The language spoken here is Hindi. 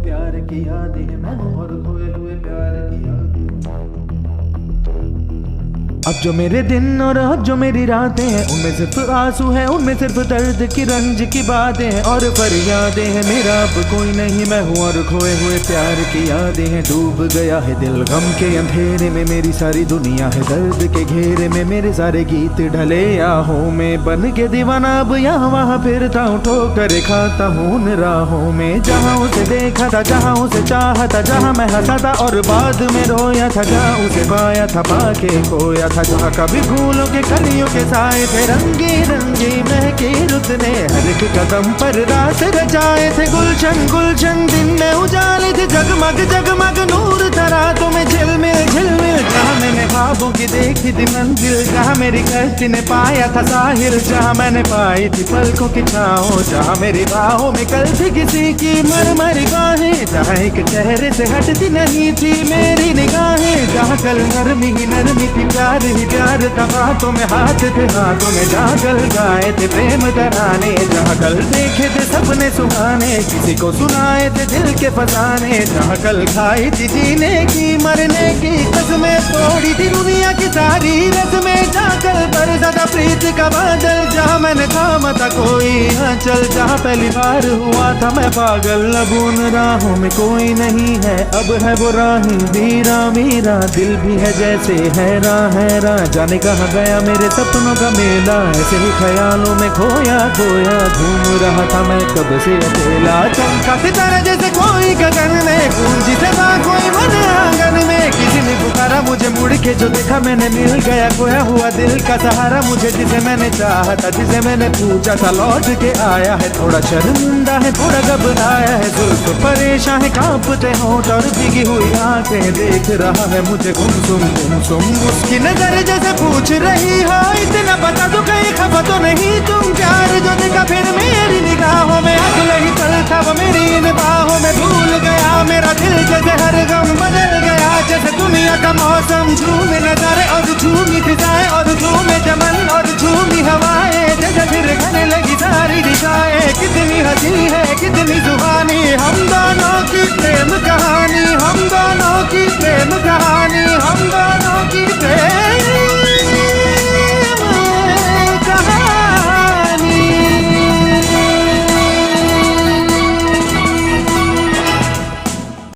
प्यार की यादें हैं, मैं हूँ और खोए हुए प्यार की यादें। अब जो मेरे दिन और अब जो मेरी रातें हैं, उनमें सिर्फ आंसू है, उनमें सिर्फ दर्द की रंज की बातें हैं और फरियादें हैं। मेरा अब कोई नहीं, मैं हूँ और खोए हुए प्यार की यादें हैं। डूब गया है दिल गम के अंधेरे में, मेरी सारी दुनिया है दर्द के घेरे में। मेरे सारे गीत ढले आहों में, बन के दीवाना अब यहाँ वहाँ फिरता हूँ, ठोकर खाता हूँ उन राहों में। जहाँ उसे देखा था, जहाँ उसे चाहा था, जहाँ मैं हंसा था और बाद में रोया था, जहाँ उसे पाया था पाके खोया था, जहाँ कभी फूलों के कलियों के साए थे, रंगी रंगी महके रुत ने हर एक कदम पर रात रचाए थे। गुलशन गुलशन दिन में उजाले थे, जगमग जगमग नूर था रातों में झिलमिल झिलमिल। जहाँ मैंने ख्वाबों की देखी थी मंजिल, जहाँ मेरी कश्ती ने पाया था साहिल, जहाँ मैंने पाई थी पलकों की छाँव, जहाँ मेरी बाहों में कल थी किसी की मरमरी बाहें, जहाँ एक चेहरे से हटती नहीं थी मेरी निगाहें, जहाँ कल नरमी ही नरमी थी प्यार ही प्यार था, बातों में हाथ थे हाथों में, जहाँ कल गाए थे प्रेम तराने, जहाँ कल देखे थे सपने सुहाने, किसी को सुनाए थे दिल के फसाने, जहाँ कल खाई थी जीने की मरने की कसमें, तोड़ी थी दुनिया की सारी रस्में, जहाँ कल बरसा था प्रीत का बादल, जहाँ मैंने थामा था कोई आंचल, जहाँ पहली बार हुआ था मैं पागल। अब उन राहों में कोई नहीं है, अब है वो राही वीरा वीरा, दिल भी है जैसे हैरान जाने कहाँ गया मेरे सपनों का मेला, ऐसे ही ख्यालों में खोया खोया घूम रहा था मैं कब से अकेला। चमका सितारा जैसे कोई गगन में, गूंजी सदा कोई मन आंगन में, किसी ने पुकारा मुझे मुड़ के जो देखा मैंने, मिल गया खोया हुआ दिल का सहारा मुझे, जिसे मैंने चाहा था जिसे मैंने पूछा था लौट के आया है। थोड़ा शर्मिंदा है थोड़ा घबराया है, जुल्फ परेशान है कांपते होंठ और भीगी हुई आंखें, देख रहा है मुझे गुमसुम उसकी नजर जैसे पूछ रही हो इतना बता दो कहीं खबर तो नहीं तुम। प्यार जो देखा फिर मेरी निगाहों में, अगले ही पल था वो मेरी इन बाहों में, भूल गया मेरा दिल जैसे हर गम बदल गया, जैसे दुनिया का मौसम झूमे नजारे और झूमी फिजाएं और झूमे चमन और झूमी हवाएं, जैसे फिर कहने लगी सारी दिशाएं, कितनी हंसी है कितनी सुहानी हम दोनों की प्रेम कहानी, हम दोनों की प्रेम कहानी, हम दोनों